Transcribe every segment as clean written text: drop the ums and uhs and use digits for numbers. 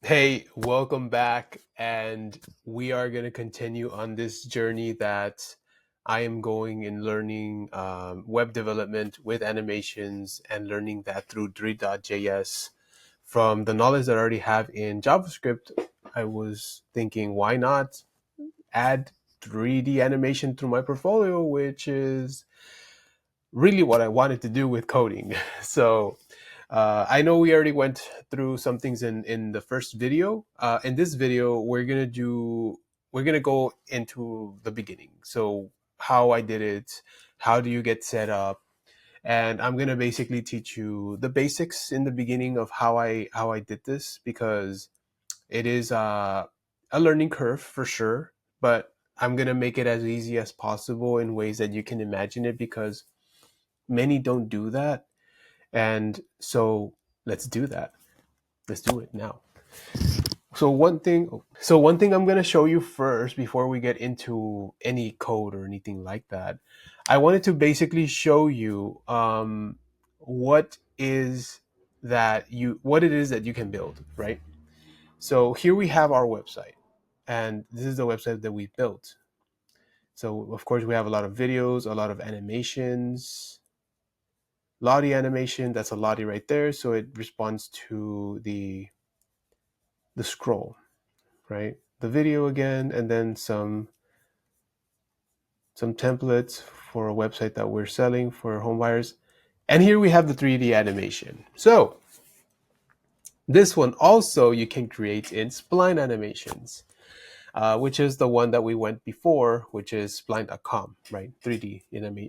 Hey, welcome back. And we are going to continue on this journey that I am going in learning web development with animations and learning that through Dri.js. From the knowledge that I already have in JavaScript, I was thinking, why not add 3D animation through my portfolio, which is really what I wanted to do with coding. So I know we already went through some things in the first video. In this video, we're gonna go into the beginning. So how I did it, how do you get set up, and I'm gonna basically teach you the basics in the beginning of how I did this because it is a learning curve for sure. But I'm gonna make it as easy as possible in ways that you can imagine it because many don't do that, and so let's do that. Let's do it now. So one thing I'm going to show you first before we get into any code or anything like that, I wanted to basically show you what it is that you can build, right? So here we have our website, and this is the website that we built. So of course we have a lot of videos, a lot of animations, Lottie animation. That's a Lottie right there. So it responds to the scroll, right? The video again, and then some templates for a website that we're selling for home buyers. And here we have the 3D animation. So this one also you can create in Spline Animations, which is the one that we went before, which is spline.com, right? 3D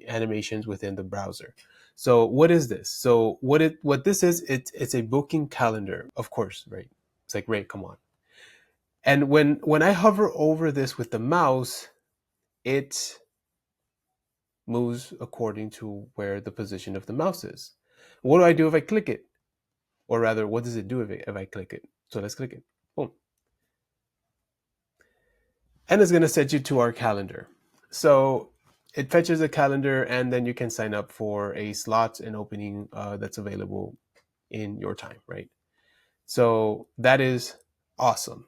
animations within the browser. So what is this? So what this is, it's a booking calendar, of course, right? It's like, Ray, come on. And when I hover over this with the mouse, it moves according to where the position of the mouse is. What do I do if I click it? Or rather, what does it do if I click it? So let's click it. Boom. And it's going to set you to our calendar. So it fetches a calendar, and then you can sign up for a slot and opening that's available in your time, right? So that is awesome.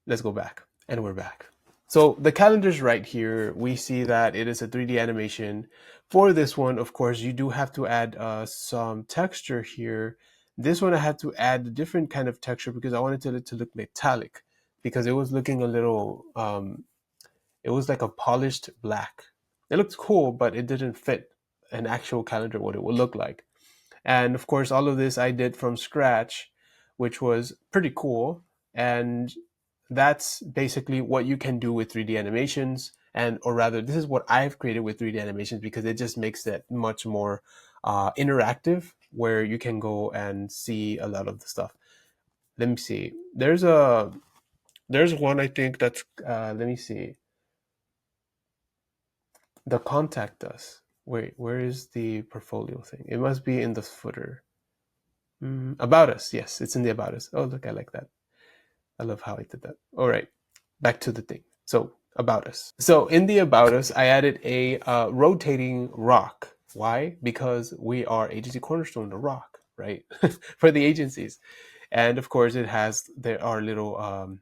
Let's go back. And we're back. So the calendar's right here. We see that it is a 3D animation. For this one, of course, you do have to add some texture here. This one I had to add a different kind of texture because I wanted it to look metallic, because it was looking a little, it was like a polished black. It looked cool, but it didn't fit an actual calendar, what it would look like. And of course, all of this I did from scratch, which was pretty cool. And that's basically what you can do with 3D animations. And, or rather, this is what I've created with 3D animations because it just makes it much more interactive, where you can go and see a lot of the stuff. Let me see. There's one, I think that's, let me see. The contact us. Wait, where is the portfolio thing? It must be in the footer. About us. Yes, it's in the about us. Oh, look, I like that. I love how I did that. All right, back to the thing. So about us. So in the about us, I added a rotating rock. Why? Because we are Agency Cornerstone, the rock, right? For the agencies. And of course, there are little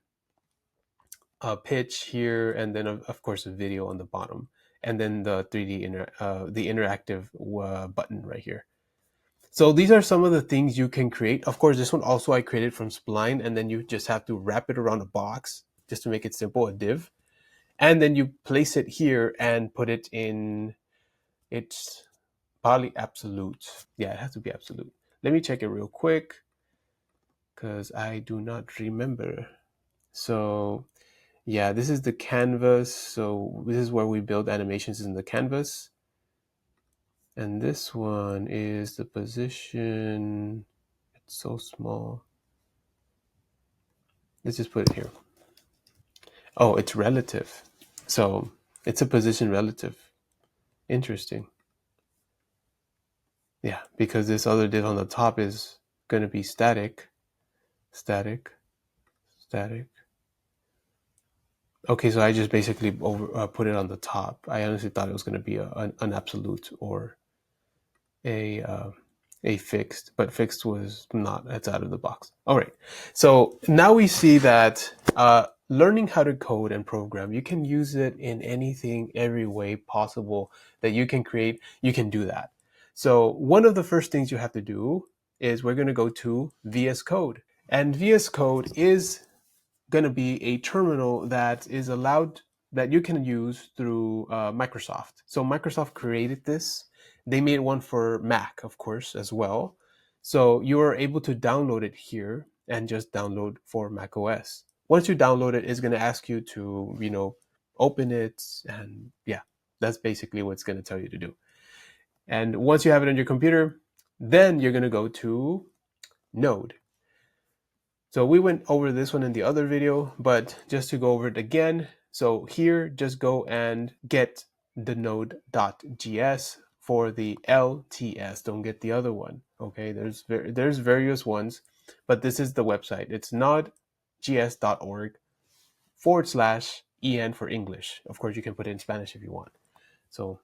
pitch here, and then of course a video on the bottom, and then the 3D the interactive button right here. So these are some of the things you can create. Of course, this one also I created from Spline, and then you just have to wrap it around a box just to make it simple, a div. And then you place it here and put it in, it's probably absolute. Yeah, it has to be absolute. Let me check it real quick because I do not remember. So yeah, this is the canvas. So this is where we build animations in the canvas. And this one is the position. It's so small. Let's just put it here. Oh, it's relative. So it's a position relative. Interesting. Yeah, because this other div on the top is going to be static. Static. Static. Okay, so I just basically put it on the top. I honestly thought it was going to be an absolute or a a fixed, but fixed was not, it's out of the box. All right. So now we see that learning how to code and program, you can use it in anything, every way possible that you can create, you can do that. So one of the first things you have to do is we're going to go to VS Code. And VS Code is going to be a terminal that is allowed, that you can use through Microsoft. So Microsoft created this. They made one for Mac, of course, as well. So you are able to download it here and just download for Mac OS. Once you download it, it's going to ask you to, open it. And yeah, that's basically what it's going to tell you to do. And once you have it on your computer, then you're going to go to Node. So we went over this one in the other video, but just to go over it again. So here, just go and get the node.js for the LTS. Don't get the other one. Okay, there's various ones, but this is the website. It's nodejs.org/en for English. Of course, you can put it in Spanish if you want. So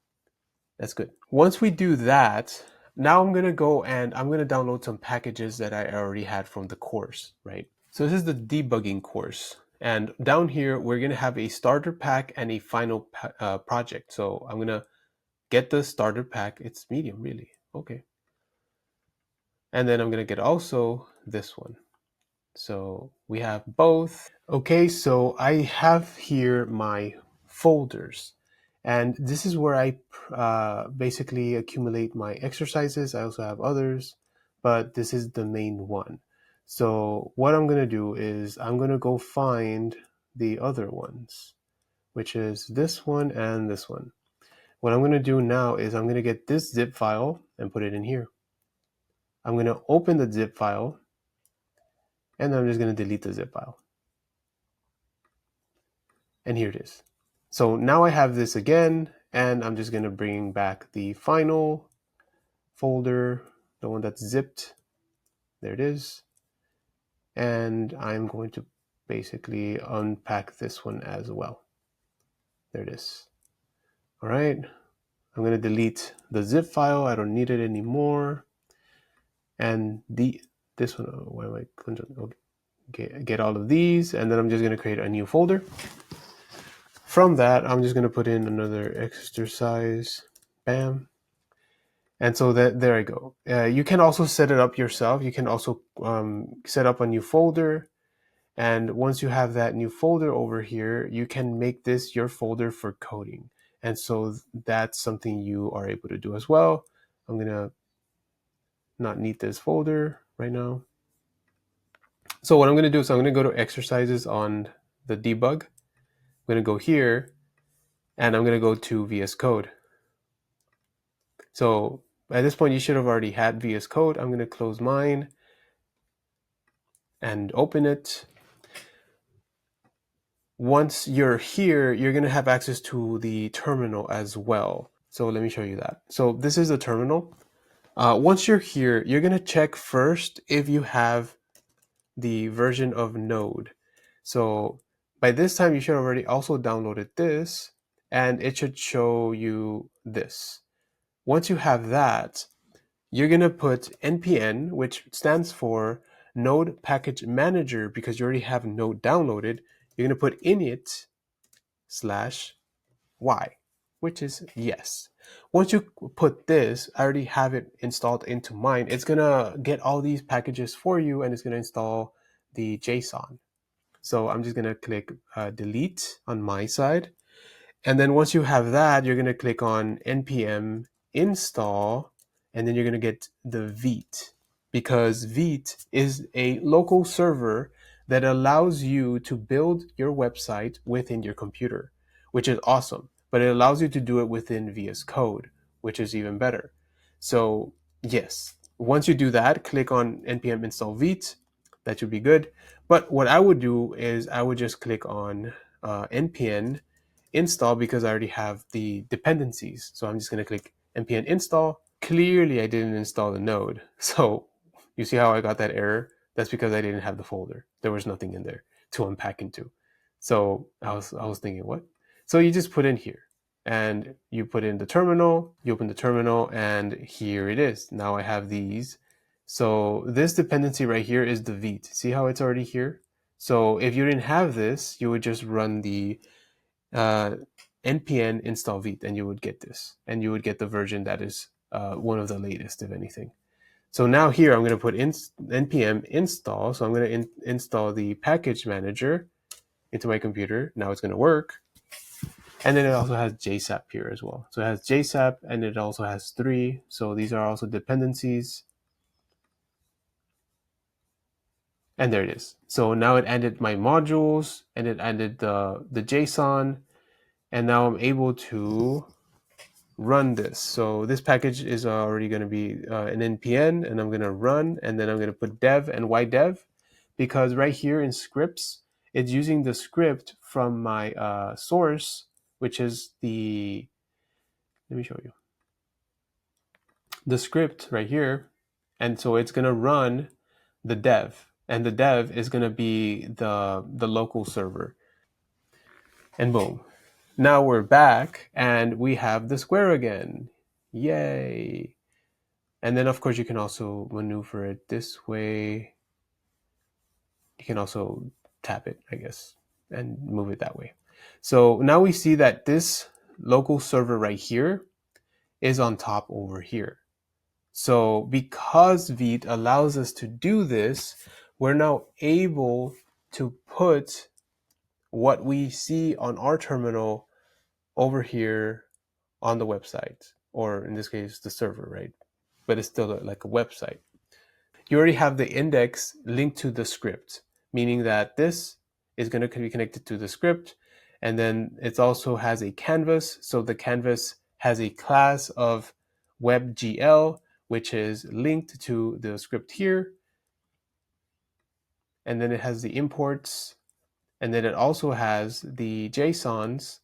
that's good. Once we do that, now I'm going to go and I'm going to download some packages that I already had from the course, right? So this is the debugging course. And down here, we're going to have a starter pack and a final project. So I'm going to get the starter pack. It's medium, really. Okay. And then I'm going to get also this one. So we have both. Okay, so I have here my folders. And this is where I basically accumulate my exercises. I also have others, but this is the main one. So what I'm going to do is I'm going to go find the other ones, which is this one and this one. What I'm going to do now is I'm going to get this zip file and put it in here. I'm going to open the zip file, and then I'm just going to delete the zip file. And here it is. So now I have this again, and I'm just going to bring back the final folder, the one that's zipped. There it is. And I'm going to basically unpack this one as well. There it is. All right. I'm going to delete the zip file. I don't need it anymore. And this one, why am I? Okay, get all of these, and then I'm just going to create a new folder. From that, I'm just going to put in another exercise. Bam. And so there I go. You can also set it up yourself. You can also set up a new folder. And once you have that new folder over here, you can make this your folder for coding. And so that's something you are able to do as well. I'm going to not need this folder right now. So what I'm going to do is I'm going to go to exercises on the debug. I'm going to go here, and I'm going to go to VS Code. So at this point, you should have already had VS Code. I'm going to close mine and open it. Once you're here, you're going to have access to the terminal as well. So let me show you that. So this is the terminal. Once you're here, you're going to check first if you have the version of Node. So by this time, you should have already also downloaded this, and it should show you this. Once you have that, you're going to put npm, which stands for Node Package Manager, because you already have Node downloaded. You're going to put init/y, which is yes. Once you put this, I already have it installed into mine. It's going to get all these packages for you, and it's going to install the JSON. So I'm just going to click delete on my side. And then once you have that, you're going to click on npm install, and then you're going to get the Vite, because Vite is a local server that allows you to build your website within your computer, which is awesome. But it allows you to do it within VS Code, which is even better. So yes, once you do that, click on npm install Vite. That should be good. But what I would do is I would just click on npm install, because I already have the dependencies. So I'm just going to click npm install. Clearly, I didn't install the node. So you see how I got that error? That's because I didn't have the folder. There was nothing in there to unpack into. So I was thinking, what? So you just put in here. and you put in the terminal, you open the terminal, and here it is. Now I have these. So this dependency right here is the Vite. See how it's already here? So if you didn't have this, you would just run the npm install Vite, and you would get this, and you would get the version that is one of the latest, if anything. So now here I'm going to put npm install. So I'm going to install the package manager into my computer. Now it's going to work. And then it also has JSAP here as well. So it has JSAP, and it also has 3. So these are also dependencies. And there it is. So now it added my modules, and it added the JSON. And now I'm able to run this. So this package is already going to be an npm, and I'm going to run, and then I'm going to put dev. And why dev? Because right here in scripts, it's using the script from my source, which is the, let me show you, the script right here. And so it's going to run the dev, and the dev is going to be the local server. And boom. Now we're back, and we have the square again. Yay. And then, of course, you can also maneuver it this way. You can also tap it, I guess, and move it that way. So now we see that this local server right here is on top over here. So because Vite allows us to do this, we're now able to put what we see on our terminal over here on the website, or in this case, the server, right? But it's still like a website. You already have the index linked to the script, meaning that this is going to be connected to the script. And then it also has a canvas. So the canvas has a class of WebGL, which is linked to the script here. And then it has the imports. And then it also has the JSONs.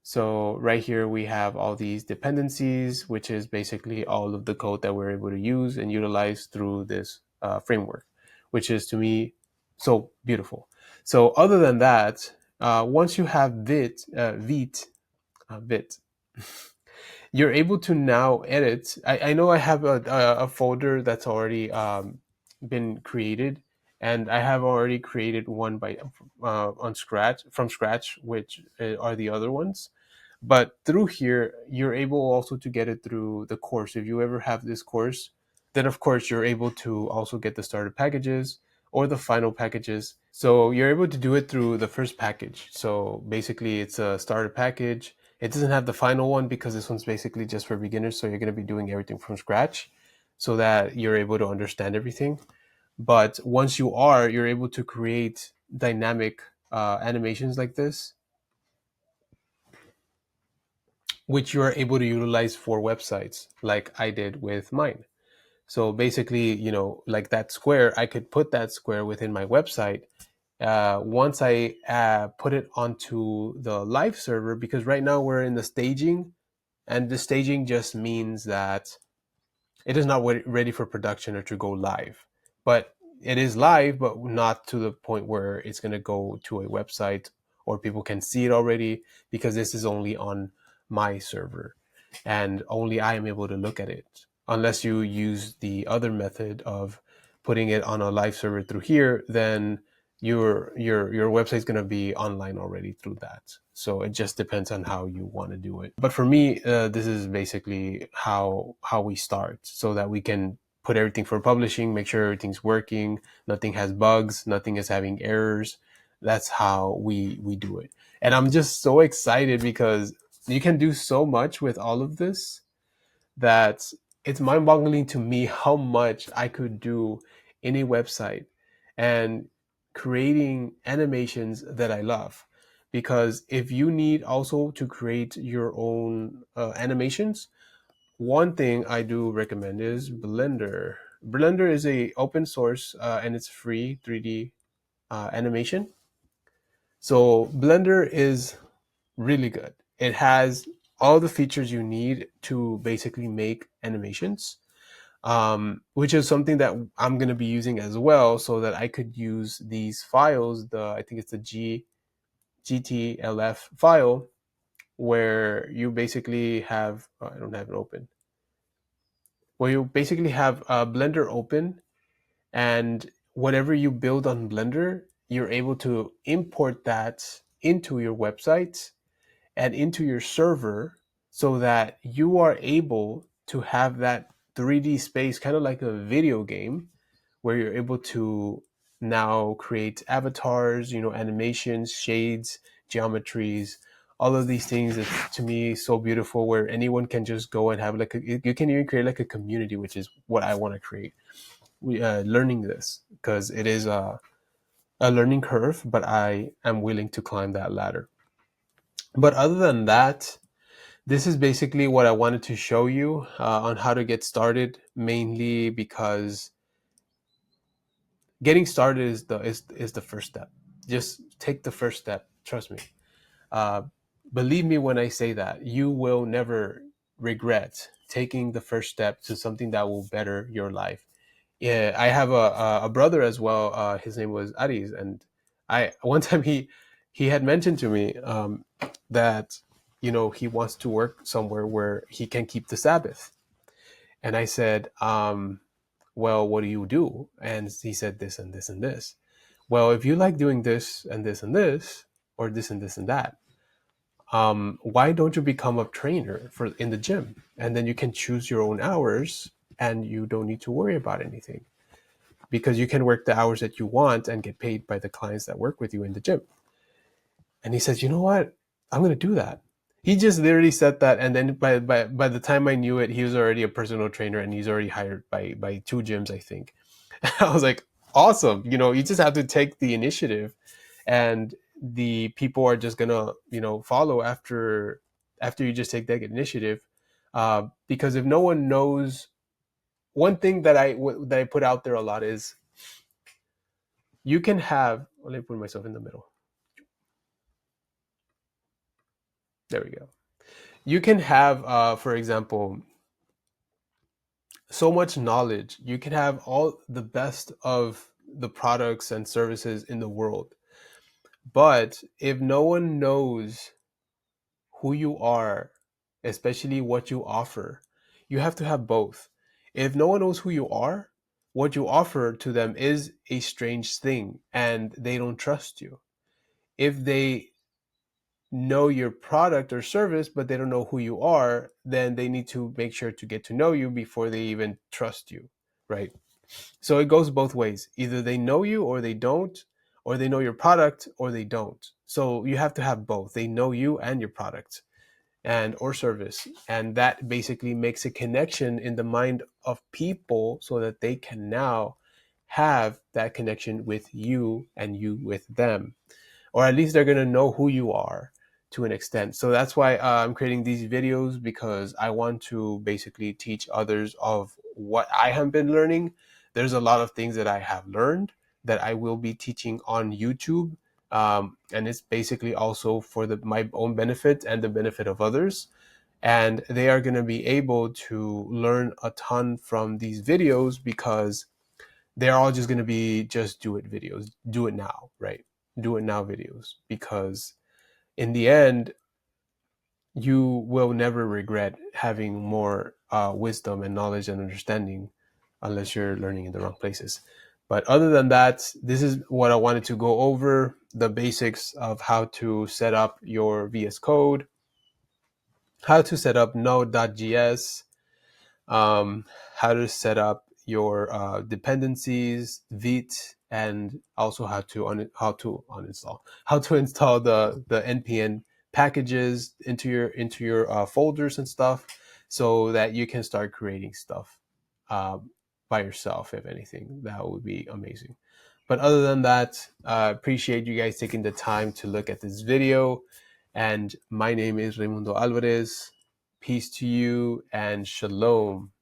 So right here, we have all these dependencies, which is basically all of the code that we're able to use and utilize through this framework, which is, to me, so beautiful. So other than that, once you have Vite, you're able to now edit. I know I have a folder that's already been created, and I have already created one from scratch, which are the other ones. But through here, you're able also to get it through the course. If you ever have this course, then of course you're able to also get the starter packages or the final packages. So you're able to do it through the first package. So basically it's a starter package. It doesn't have the final one because this one's basically just for beginners. So you're going to be doing everything from scratch so that you're able to understand everything. But once you're able to create dynamic animations like this, which you are able to utilize for websites like I did with mine. So basically, like that square, I could put that square within my website once I put it onto the live server, because right now we're in the staging, and the staging just means that it is not ready for production or to go live. But it is live, but not to the point where it's going to go to a website or people can see it already, because this is only on my server and only I am able to look at it. Unless you use the other method of putting it on a live server through here, then your website is going to be online already through that. So it just depends on how you want to do it. But for me, this is basically how we start, so that we can put everything for publishing, make sure everything's working, nothing has bugs, nothing is having errors. That's how we do it. And I'm just so excited because you can do so much with all of this that it's mind-boggling to me how much I could do in a website and creating animations that I love. Because if you need also to create your own animations, one thing I do recommend is Blender. Blender is a open source and it's free 3D animation. So Blender is really good. It has all the features you need to basically make animations, which is something that I'm going to be using as well, so that I could use these files. I think it's the GTLF file, where you basically have, oh, I don't have it open, where you basically have Blender open, and whatever you build on Blender, you're able to import that into your website and into your server, so that you are able to have that 3D space, kind of like a video game, where you're able to now create avatars, animations, shades, geometries, all of these things. It's, to me, so beautiful, where anyone can just go and have like you can even create like a community, which is what I want to create. Learning this, because it is a learning curve, but I am willing to climb that ladder. But other than that, this is basically what I wanted to show you on how to get started, mainly because getting started is the first step. Just take the first step. Trust me. Uh, Believe me when I say that you will never regret taking the first step to something that will better your life. Yeah, I have a brother as well. His name was Aris, and I one time he had mentioned to me that he wants to work somewhere where he can keep the Sabbath, and I said, well, what do you do? And he said this and this and this. Well, if you like doing this and this and this, or this and this and that, why don't you become a trainer for in the gym, and then you can choose your own hours, and you don't need to worry about anything, because you can work the hours that you want and get paid by the clients that work with you in the gym. And he says, you know what? I'm going to do that. He just literally said that. And then by the time I knew it, he was already a personal trainer, and he's already hired by two gyms, I think. I was like, awesome. You just have to take the initiative, and the people are just going to, follow after you just take that initiative. Because if no one knows, one thing that I put out there a lot is, you can have, let me put myself in the middle. There we go. You can have, for example, so much knowledge. You can have all the best of the products and services in the world. But if no one knows who you are, especially what you offer, you have to have both. If no one knows who you are, what you offer to them is a strange thing, and they don't trust you. If they know your product or service, but they don't know who you are, then they need to make sure to get to know you before they even trust you, right? So it goes both ways. Either they know you or they don't, or they know your product or they don't. So you have to have both. They know you and your product and or service. And that basically makes a connection in the mind of people, so that they can now have that connection with you and you with them, or at least they're going to know who you are to an extent. So that's why I'm creating these videos, because I want to basically teach others of what I have been learning. There's a lot of things that I have learned that I will be teaching on YouTube, and it's basically also for my own benefit and the benefit of others. And they are going to be able to learn a ton from these videos, because they're all just going to be just do it videos, do it now, right? Do it now videos, because in the end, you will never regret having more wisdom and knowledge and understanding, unless you're learning in the wrong places. But other than that, this is what I wanted to go over: the basics of how to set up your VS Code, how to set up Node.js, um, how to set up your dependencies, Vite, and also how to uninstall, how to install the npm packages into your folders and stuff, so that you can start creating stuff uh, by yourself. If anything, that would be amazing. But other than that, appreciate you guys taking the time to look at this video. And my name is Raimundo Alvarez. Peace to you and shalom.